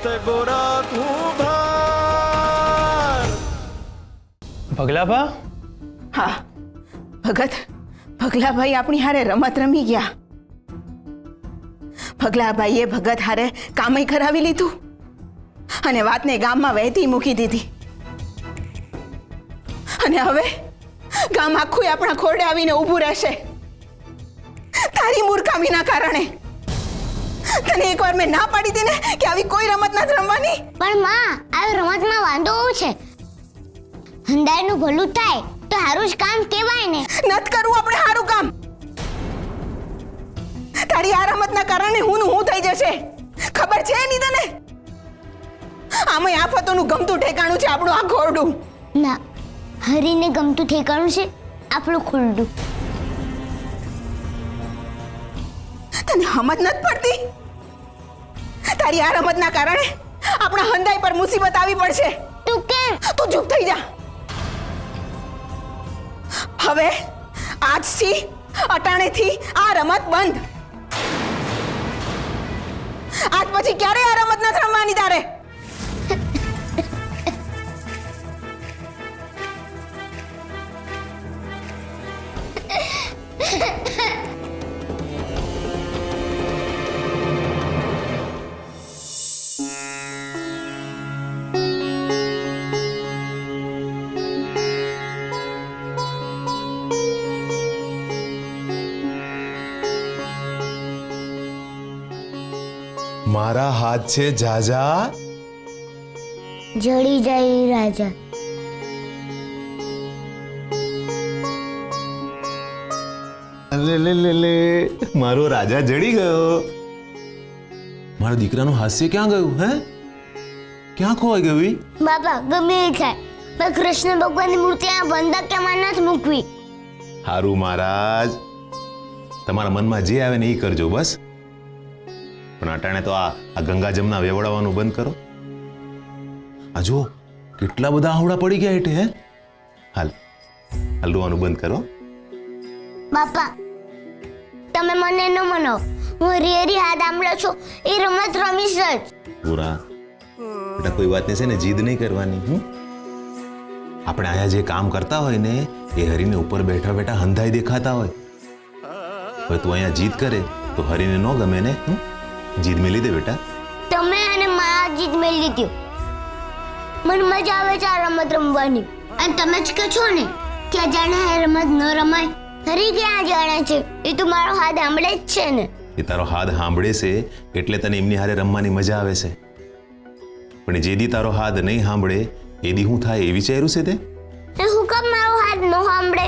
માથે ગોરા કુંભાર. ભગલાભા? હા ભગત, ભગલાભાઈ આપણી હારે રમત રમી ગયા. ભગલાભાઈએ ભગત હારે કામય કરાવી લીધું અને વાતને ગામમાં વહેતી મૂકી દીધી. અને હવે ગામ આખું આપણા ખોરડે આવીને ઊભું રહેશે તારી મૂર્ખામીના કારણે. તને એકવાર મેં ના પાડી હતી ને કે આવી કોઈ રમત નથી રમવાની. પણ માં, આવી રમતમાં વાંધો શું છે? હંધાઈનું ભલું થાય તો સારું જ કામ કહેવાય ને. નત કરવું આપણે સારું કામ. તારી આ રમતના કારણે હું થઈ જશે ખબર છે નહીં તને? આમાં આફતોનું ગમતું ઠેકાણું છે આપણું આ ખોરડું. ના, હરીને ગમતું ઠેકાણું છે આપણું ખોરડું. તને સમજ નથી પડતી? તારી આ રમતના કારણે આપણા હંધાઈ પર મુસીબત આવી પડશે. તું કેમ? તું ચૂપ થઈ જા. હવે આજથી અટાણેથી આ રમત બંધ. આજ પછી ક્યારે આ રમત નથી રમવાની તારે. મારા હાથ છે જાજા, જડી જાય રાજા. લે લે લે લે, મારો રાજા જડી ગયો. મારા દીકરાનું હાસ્ય ક્યાં ગયું? હે, ક્યાં ખોવાઈ ગયું? બાપા ગમે એ થાય, પણ કૃષ્ણ ભગવાનની મૂર્તિ આ બંધા કેમાં નથી મૂકવી. હારું મહારાજ, તમારા મનમાં જે આવે ને એ કરજો બસ. પણ અટાણે તો આ ગંગા જમના વેવડાવવાનું બંધ કરો. આ જો કેટલા બધા આવડા પડી ગયા એટલે. હે, હાલ હલવાનું બંધ કરો. બાપા તમે મને ન મનાવો, હું હરી હાથ આંબળો છું એ રમત રમીશ જ. પૂરા બેટા, કોઈ વાતને છે ને જીદ નહીં કરવાની. આપણે અહીંયા જે કામ કરતા હોય ને એ હરીને ઉપર બેઠા બેઠા હંધાઈ દેખાતા હોય. હવે તું અહીંયા જીદ કરે તો હરીને ન ગમે ને. જીદ મેલી દે બેટા. તમે અને મારા જીત મેળ લીધી. મને મજા આવે છે આ રમત રમવાની. અને તમે જ કહો છો ને કે જાણે આ રમત ન રમાય. હરી ક્યાં જાણે છે? એ તો મારો હાથ આંબળે જ છે ને. એ તારો હાથ સાંભળે છે એટલે તને એમની હારે રમવાની મજા આવે છે. પણ જે દી તારો હાથ નહીં સાંભળે એ દી શું થાય એ વિચાર્યું છે તે? એ હું કેમ મારો હાથ ન સાંભળે?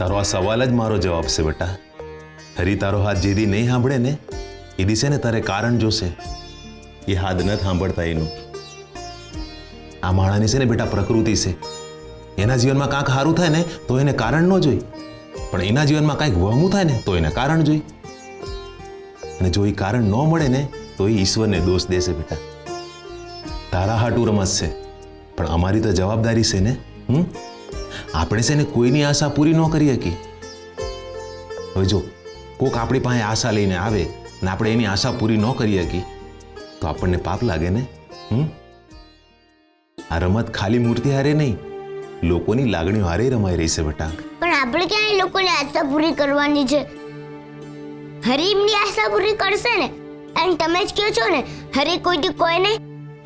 તારો આ સવાલ જ મારો જવાબ છે બેટા. હરી તારો હાથ જે દી નહીં સાંભળે ને એ દિવસે ને તારે કારણ જોશે. એ હાથ ન સાંભળતા એનું. આ માણાની છે ને બેટા પ્રકૃતિ છે. એના જીવનમાં કાંઈક સારું થાય ને તો એને કારણ ન જોઈ, પણ એના જીવનમાં કાંઈક વહમું થાય ને તો એને કારણ જોઈ. અને જો એ કારણ ન મળે ને તો એ ઈશ્વરને દોષ દેશે બેટા. તારા હાટું રમત છે પણ અમારી તો જવાબદારી છે ને. આપણે છે ને કોઈની આશા પૂરી ન કરી શકી. હવે જો કોક આપણી પાસે આશા લઈને આવે ને આપણે એની આશા પૂરી ન કરી શકી તો આપણને પાપ લાગે ને. આ રમત ખાલી મૂર્તિ હારે નહીં, લોકોની લાગણીઓ હારે રમાઈ રહી છે બેટા. પણ આપણે ક્યાં એ લોકોની આશા પૂરી કરવાની છે? હરી એમની આશા પૂરી કરશે ને. અને તમે જ કહો છો ને હરી કોઈથી કોઈને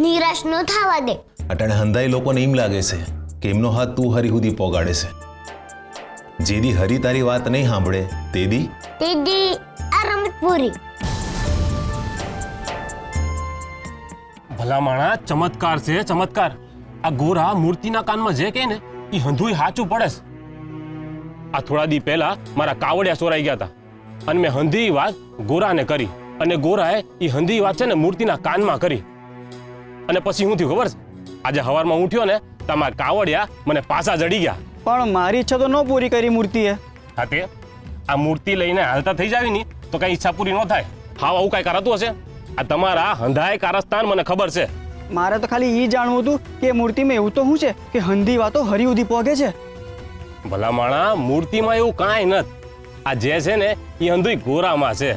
નિરાશ ન થવા દે. અટાણે હંધાઈ લોકોને એમ લાગે છે કે એમનો હાથ તું હરી સુધી પોગાડે છે. જે દી હરી તારી વાત નહીં સાંભળે તે દી આ રમત પૂરી. ભલા માણા, ચમત્કાર છે ચમત્કાર. આ ગોરા મૂર્તિના કાનમાં જે કહે ને એ હંધુય સાચું પડે છે. આ થોડા દી પહેલા મારા કાવડિયા ચોરાઈ ગયા હતા અને મેં હંધી વાત ગોરાને કરી અને ગોરાએ એ હંધી વાત છે ને મૂર્તિના કાનમાં કરી. અને પછી શું થયું ખબર છે? આજે સવારમાં ઉઠ્યો ને તમારા કાવડિયા મને પાછા જડી ગયા. પણ મારી ઈચ્છા તો ન પૂરી કરી મૂર્તિએ. હા તે આ મૂર્તિ લઈને હાલતા થઈ જાવી ની તો કઈ ઈચ્છા પૂરી ન થાય. હા આવું કઈ કરાતું હશે? આ તમારા હંધાય કારસ્તાન મને ખબર છે. મારે તો ખાલી એ જાણવું હતું કે મૂર્તિમાં એવું તો શું છે કે હંધી વાતો હરી સુધી પહોંચે છે. ભલા માણા, મૂર્તિમાં એવું કાંઈ નથી. આ જે છે ને એ હંધુય ગોરામાં છે.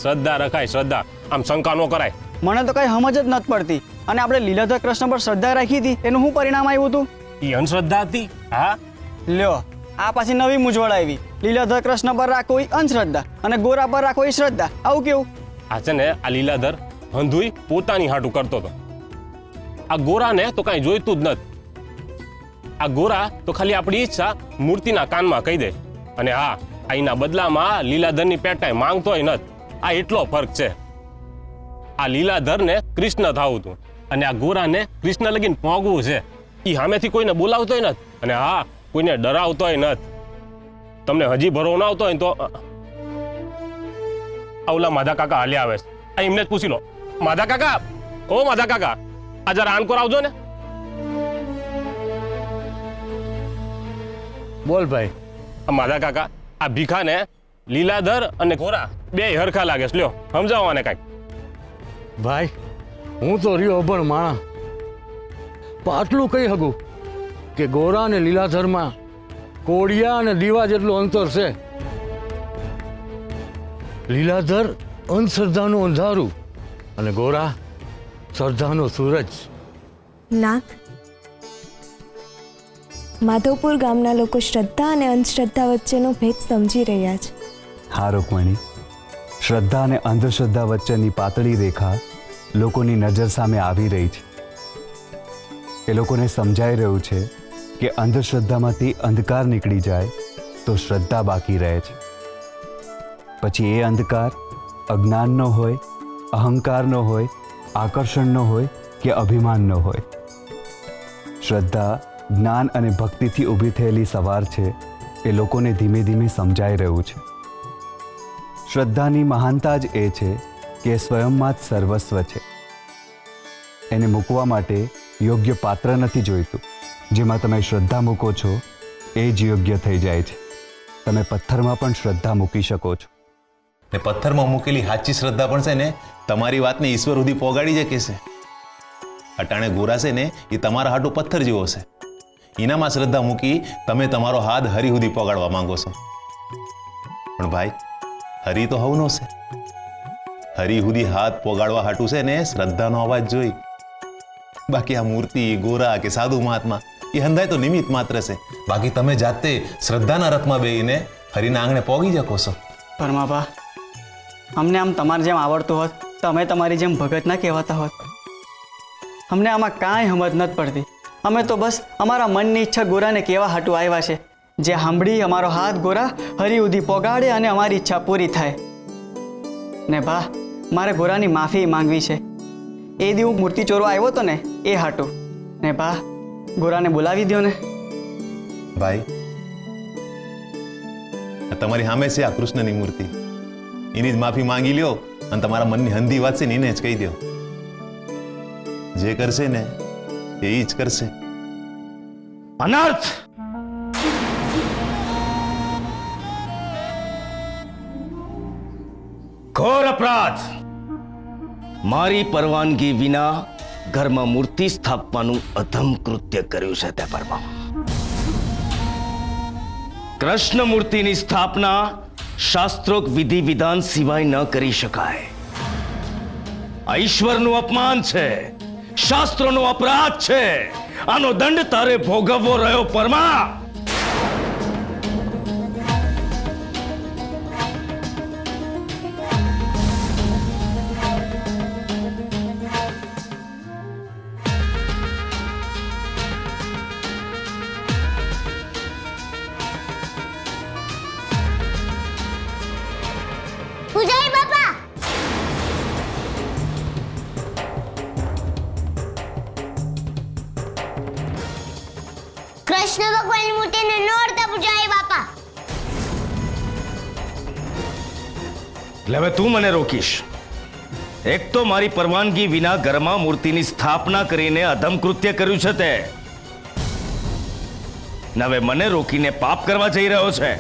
શ્રદ્ધા રખાય, શ્રદ્ધા. આમ શંકા ન કરાય. મને તો કઈ સમજ જ નથી પડતી. અને આપણે લીલાધર કૃષ્ણ પર શ્રદ્ધા રાખી હતી એનું શું પરિણામ આવ્યું હતું? એ અંધશ્રદ્ધા હતી. હા, લ્યો આ પાછી નવી મૂંઝવણ આવી. લીલાધર કૃષ્ણ પર રાખો એ અંધશ્રદ્ધા અને ગોરા પર રાખો એ શ્રદ્ધા. આવું કેવું? આ છે ને આ લીલાધર હંધુઈ પોતાની હાટું કરતો હતો. આ ગોરાને તો કાંઈ જોઈતું જ નથી. આ ગોરા તો ખાલી આપણી ઈચ્છા મૂર્તિના કાનમાં કહી દે. અને હા, અહીંના બદલામાં લીલાધરની પેટ કાંઈ માંગતોય નથી. આ એટલો ફરક છે. આ લીલાધરને કૃષ્ણ થાવું હતું અને આ ગોરાને કૃષ્ણ લગીને પહોંચવું છે. એ સામેથી કોઈને બોલાવતોય નથી અને હા, કોઈને ડરાવતોય નથી. તમને હજી ભરો ના આવતો હોય ને તો ઓલા માધા કાકા હાલ્યા આવે છે. આ એમને જ પૂછી લો. માધા કાકા, ઓ માધા કાકા, આ જરા આનકોર આવજો ને. બોલ ભાઈ. આ માધા કાકા, આ ભીખાને લીલાધર અને ગોરા બે હરખા લાગે છે. લ્યો સમજાવો આને કાંઈક. ભાઈ હું તો રહ્યો અભણ માણા, પણ આટલું કહી શકું કે ગોરા અને લીલાધરમાં કોડિયા અને દીવા જેટલું અંતર છે. લીલાધર અંધશ્રદ્ધાનું અંધારું અને ગોરા શ્રદ્ધાનો સૂરજ. નાથ, માધવપુર ગામના લોકો શ્રદ્ધા અને અંધશ્રદ્ધા વચ્ચેનો ભેદ સમજી રહ્યા છે. હા રૂકમણી, શ્રદ્ધા અને અંધશ્રદ્ધા વચ્ચેની પાતળી રેખા લોકોની નજર સામે આવી રહી છે. એ લોકોને સમજાઈ રહ્યું છે કે અંધશ્રદ્ધામાંથી અંધકાર નીકળી જાય તો શ્રદ્ધા બાકી રહે છે. પછી એ અંધકાર અજ્ઞાનનો હોય, અહંકારનો હોય, આકર્ષણનો હોય કે અભિમાનનો હોય. શ્રદ્ધા જ્ઞાન અને ભક્તિથી ઊભી થયેલી સવાર છે. એ લોકોને ધીમે ધીમે સમજાઈ રહ્યું છે. શ્રદ્ધાની મહાનતા જ એ છે કે એ સ્વયંમાં જ સર્વસ્વ છે. એને મૂકવા માટે યોગ્ય પાત્ર નથી જોઈતું. જેમાં તમે શ્રદ્ધા મૂકો છો એ જ યોગ્ય થઈ જાય છે. તમે પથ્થરમાં પણ શ્રદ્ધા મૂકી શકો છો. ને પથ્થરમાં મૂકેલી સાચી શ્રદ્ધા પણ છે ને તમારી વાતને ઈશ્વર સુધી પહોંચાડી શકે છે. અટાણે ગોરા છે ને એ તમારા હાટું પથ્થર જેવો છે. એનામાં શ્રદ્ધા મૂકી તમે તમારો હાથ હરી સુધી પહોંચાડવા માંગો છો. પણ ભાઈ, હરી તો હવનો છે. હરી સુધી હાથ પહોંચાડવા હાટું છે ને શ્રદ્ધાનો અવાજ જોઈ. બાકી આ મૂર્તિ, ગોરા કે સાધુ મહાત્મા એ હંધાય તો નિમિત્ત માત્ર છે. બાકી તમે જાતે શ્રદ્ધાના રથમાં બેહીને હરીના આંગણે પહોંચી શકો છો. પરમાભા, અમને આમ તમારે જેમ આવડતું હોત તમે તમારી જેમ ભગત ના કહેવાતા હોત. અમને આમાં કાંઈ સમજ નથી પડતી. અમે તો બસ અમારા મનની ઈચ્છા ગોરાને કેવા હાટું આવ્યા છે, જે સાંભળી અમારો હાથ ગોરા હરી સુધી પોગાડે અને અમારી ઈચ્છા પૂરી થાય. ને બા, મારે ગોરાની માફી માંગવી છે. એ દી હું મૂર્તિ ચોરવા આવ્યો હતો ને એ હાટું. ને બા, ગોરાને બોલાવી દો ને. ભાઈ, તમારી સામે છે આ કૃષ્ણની મૂર્તિ. એની જ માફી માંગી લ્યો અને તમારા મનની હંધી વાત છે ને એને જ કહી દો. જે કરશે ને એ જ કરશે. અનર્થ! ઘોર અપરાધ! મારી પરવાનગી વિના ઘરમાં મૂર્તિ સ્થાપવાનું અધમ કૃત્ય કર્યું છે તે પરમા. કૃષ્ણ મૂર્તિની સ્થાપના શાસ્ત્રોક વિધિ વિધાન સિવાય ન કરી શકાય. આ ઈશ્વરનું અપમાન છે, શાસ્ત્રોનો અપરાધ છે. આનો દંડ તારે ભોગવવો રહ્યો પરમા. પૂજારી બાપા, કૃષ્ણ ભગવાનની મૂર્તિને ન અડતા પૂજારી બાપા. એટલે હવે તું મને રોકીશ? એક તો મારી પરવાનગી વિના ઘરમાં મૂર્તિની સ્થાપના કરીને અધમ કૃત્ય કર્યું છે તે, ને હવે મને રોકીને પાપ કરવા જઈ રહ્યો છે.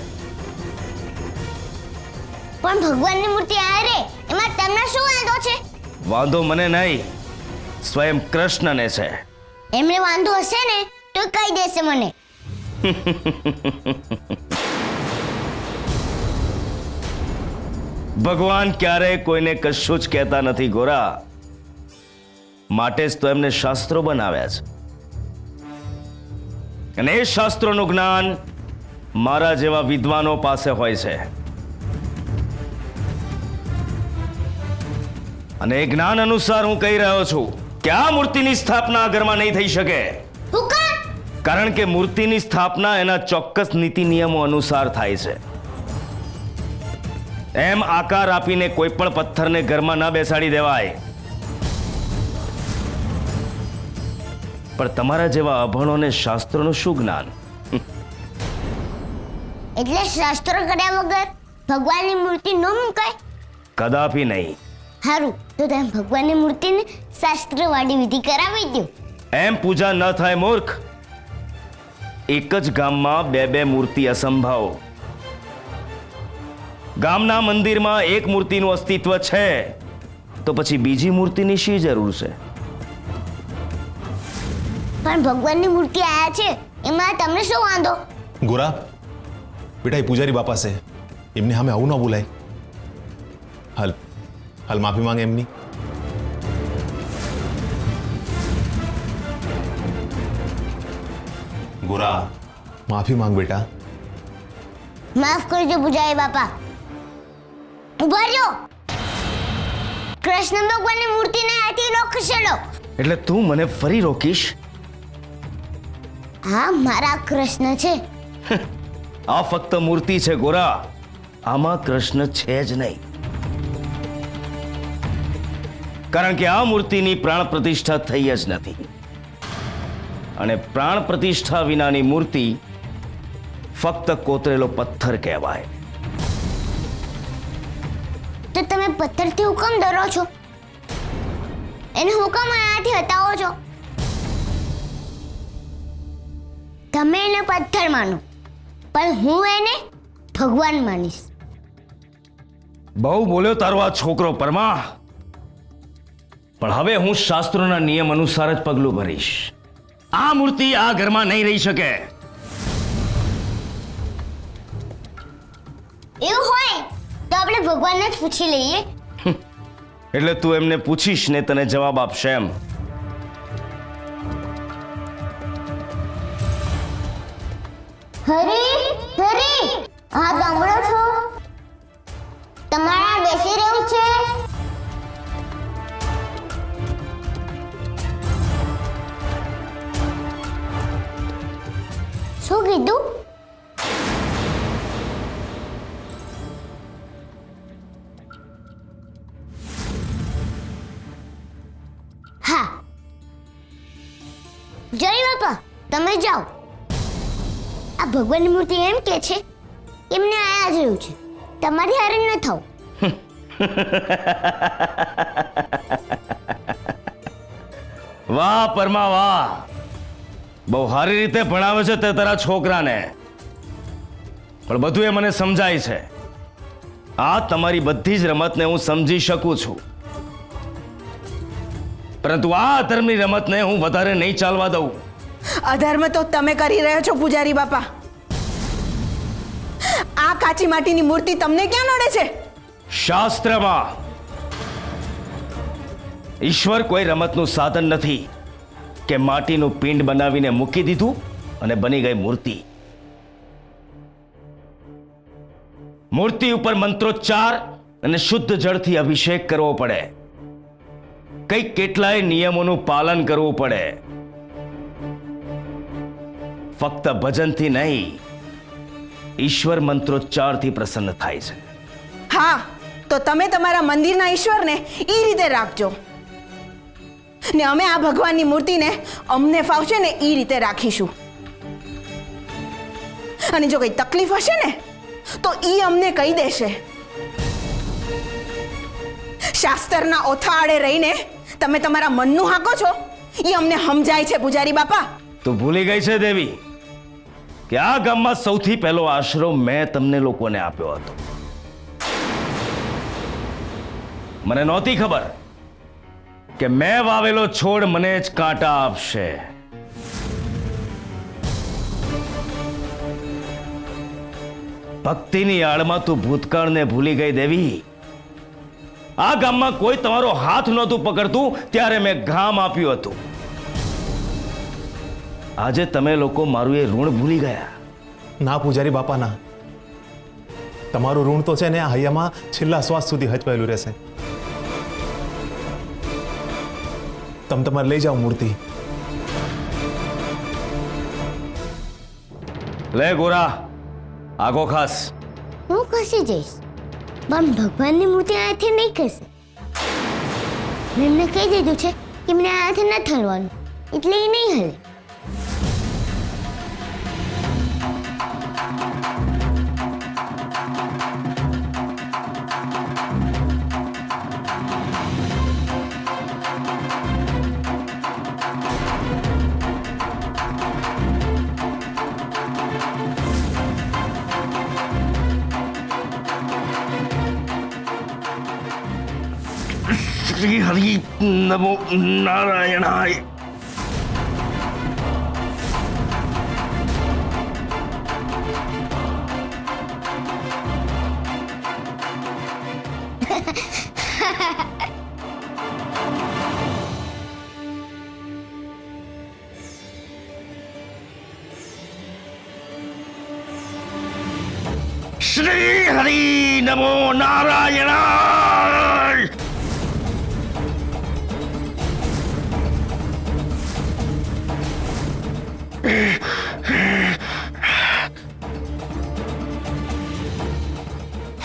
પણ ભગવાનની મૂર્તિ આ રે, એમાં તમને શું વાંધો છે? વાંધો મને નહીં, સ્વયં કૃષ્ણને છે. એમને વાંધો હશે ને તો કહી દેશે મને. ભગવાન ક્યારેય કોઈને કશું જ કહેતા નથી ગોરા. માટે જ તો એમને શાસ્ત્રો બનાવ્યા છે. અને એ શાસ્ત્રોનું જ્ઞાન મારા જેવા વિદ્વાનો પાસે હોય છે. અને એ જ્ઞાન અનુસાર હું કહી રહ્યો છું કે આ મૂર્તિની સ્થાપના આ ઘરમાં નહીં થઈ શકે. હું કાં? કારણ કે મૂર્તિની સ્થાપના એના ચોક્કસ નીતિ નિયમો અનુસાર થાય છે. એમ આકાર આપીને કોઈ પણ પથ્થરને ઘરમાં ના બેસાડી દેવાય. પણ તમારા જેવા અભણોને શાસ્ત્રોનું શું જ્ઞાન? એટલે શાસ્ત્રો કર્યા વગર ભગવાનની મૂર્તિ ન મુકાય? કદાપી નહીં. સારું, તો તમે ભગવાનની મૂર્તિને શાસ્ત્રવાળી વિધિ કરાવી દો. એમ પૂજા ન થાય મૂર્ખ. એક જ ગામમાં બે બે મૂર્તિ અસંભવ. ગામના મંદિરમાં એક મૂર્તિનું અસ્તિત્વ છે તો પછી બીજી મૂર્તિની શી જરૂર છે? પણ ભગવાનની મૂર્તિ આયા છે એમાં તમને શું વાંધો? ગોરા બેટા, એ પૂજારી બાપા છે, એમને સામે આવું ન બોલાય. હાલ હાલ માફી માંગે એમની. ગોરા, માફી માંગ બેટા. માફ કરજો પૂજારી બાપા. ઉભા રહ્યો. કૃષ્ણ ભગવાનની મૂર્તિને આથી નો ખસેડો. એટલે તું મને ફરી રોકીશ? હા, મારા કૃષ્ણ છે. આ ફક્ત મૂર્તિ છે ગોરા, આમાં કૃષ્ણ છે જ નહીં. કારણ કે આ મૂર્તિની પ્રાણ પ્રતિષ્ઠા થઈ જ નથી. અને પ્રાણ પ્રતિષ્ઠા વિનાની મૂર્તિ ફક્ત કોતરેલો પથ્થર કહેવાય. તો તમે પથ્થરથી હુકમ ડરો છો? એને હુકમ આયાથી હટાવો છો? તમે એને પથ્થર માનો, પણ હું એને ભગવાન માનીશ. બહુ બોલ્યો તારો આ છોકરો પરમા. પણ હવે હું શાસ્ત્રોના નિયમ અનુસાર જ પગલું ભરીશ. આ મૂર્તિ આ ઘરમાં નહીં રહી શકે. એવું હોય તો આપણે ભગવાનને જ પૂછી લઈએ. એટલે તું એમને પૂછીશ ને તને જવાબ આપશે એમ? હરી, હરી, હા ગામડો છો? તમારા બેસી રહેવું છે? શું કીધું? હા, જય બાપા, તમે જાઓ. આ ભગવાનની મૂર્તિ એમ કે છે એમને આયા જ રહ્યું છે, તમારી હારે ન થાવ. વાહ પરમા વાહ, બહુ સારી રીતે ભણાવે છે તે તારા છોકરાને. પણ બધું એ મને સમજાય છે. આ તમારી બધી જ રમતને હું સમજી શકું છું, પરંતુ આ અધર્મની રમતને હું વધારે નહીં ચાલવા દઉં. અધર્મ તો તમે કરી રહ્યા છો પૂજારી બાપા. આ કાચી માટીની મૂર્તિ તમને ક્યાં નડે છે? શાસ્ત્રમાં ઈશ્વર કોઈ રમતનું સાધન નથી કે માટીનું પિંડ બનાવીને મૂકી દીધું અને બની ગઈ મૂર્તિ. મૂર્તિ ઉપર મંત્રોચ્ચાર અને શુદ્ધ જળથી અભિષેક કરવો પડે. કંઈક કેટલાય નિયમોનું પાલન કરવું પડે. ફક્ત ભજનથી નહીં, ઈશ્વર મંત્રોચ્ચારથી પ્રસન્ન થાય છે. હા, તો તમે તમારા મંદિરના ઈશ્વરને એ રીતે રાખજો ને અમે આ ભગવાનની મૂર્તિને અમને ફાવશે ને એ રીતે રાખીશું. અને જો કઈ તકલીફ હશે ને તો એ અમને કહી દેશે. શાસ્ત્રના ઓથા આડે રહીને તમે તમારા મનનું હાંકો છો એ અમને સમજાય છે પૂજારી બાપા. તું ભૂલી ગઈ છે દેવી કે આ ગામમાં સૌથી પહેલો આશરો મેં તમને લોકોને આપ્યો હતો. મને નહોતી ખબર કે મેં વાવેલો છોડ મને જ કાંટા આપશે. ભક્તિની આડમાં તું ભૂતકાળને ભૂલી ગઈ દેવી. આ ગામમાં કોઈ તમારો હાથ નહોતું પકડતું ત્યારે મેં ગામ આપ્યું હતું. આજે તમે લોકો મારું એ ઋણ ભૂલી ગયા. ના પૂજારી બાપા ના, તમારું ઋણ તો છે ને આ હૈયામાં છેલ્લા શ્વાસ સુધી હચવાયેલું રહેશે. તમે તમારે લઈ જાઓ મૂર્તિ. લે ગોરા, આગો ખાસ. હું ખસી જઈશ, પણ ભગવાનની મૂર્તિ આથી નહીં ખસે. મેં એમને કહી દીધું છે કે મને આથી નથી હલવાનું, એટલે એ નહીં હલે. શ્રી હરિ નમો નારાયણાય. શ્રી હરિ નમો નારાયણાય.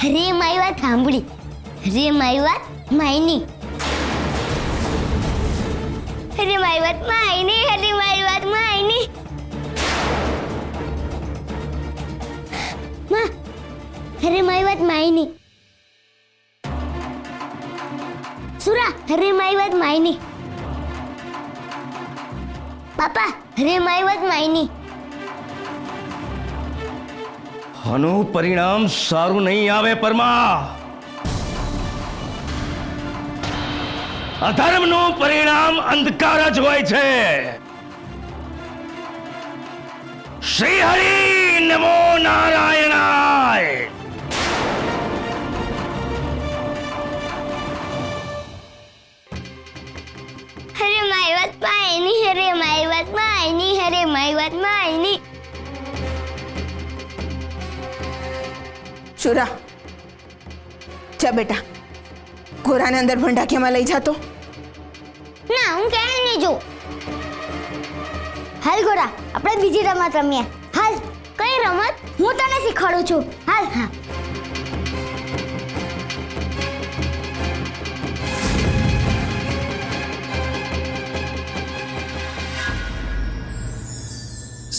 હરે મારી વાત સાંભળી, હરે મારી વાત માયની, હરે મારી વાત માયની, હરે મારી વાત માયની. માં, હરે મારી વાત માયની. સુરા, હરે મારી વાત માયની. પાપા, હરે મારી વાત માયની. આનું પરિણામ સારું નહીં આવે પરમા. અધર્મનું પરિણામ અંધકાર જ હોય છે. શ્રી હરિ નમો નારાયણાય. હરે મારી વાત માયની, હરે મારી વાત માયની, હરે મારી વાત માયની. શુરા, જા બેટા, ગોરાને અંદર ભંડાકીયામાં લઈ જાતો. ના, હું ક્યાંય નહીં જોઉં. હાલ ગોરા, આપણે બીજી રમત રમીએ. હાલ. કઈ રમત? હું તને શીખવાડું છું. હાલ. હા.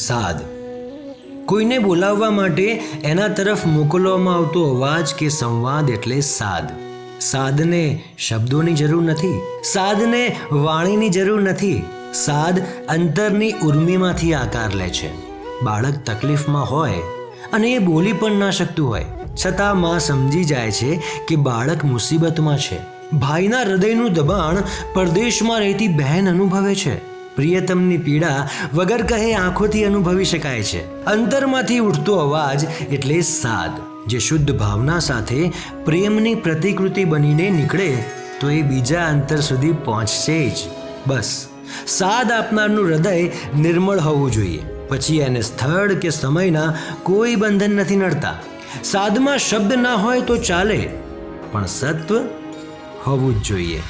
સાદ. કોઈને બોલાવવા માટે એના તરફ મોકલવામાં આવતો અવાજ કે સંવાદ એટલે સાદ. સાદને શબ્દોની જરૂર નથી, સાદને વાણીની જરૂર નથી. સાદ અંતરની ઉર્મિમાંથી આકાર લે છે. બાળક તકલીફમાં હોય અને એ બોલી પણ ના શકતું હોય, છતાં માં સમજી જાય છે કે બાળક મુસીબતમાં છે. ભાઈના હૃદયનું દબાણ પરદેશમાં રહેતી બહેન અનુભવે છે. પ્રિયતમની પીડા વગર કહે આંખોથી અનુભવી શકાય છે. અંતરમાંથી ઉઠતો અવાજ એટલે સાદ, જે શુદ્ધ ભાવના સાથે પ્રેમની પ્રતિકૃતિ બનીને નીકળે તો એ બીજા અંતર સુધી પહોંચશે જ. બસ સાદ આપનારનું હૃદય નિર્મળ હોવું જોઈએ. પછી એને સ્થળ કે સમયના કોઈ બંધન નથી નડતા. સાદમાં શબ્દ ના હોય તો ચાલે, પણ સત્વ હોવું જ જોઈએ.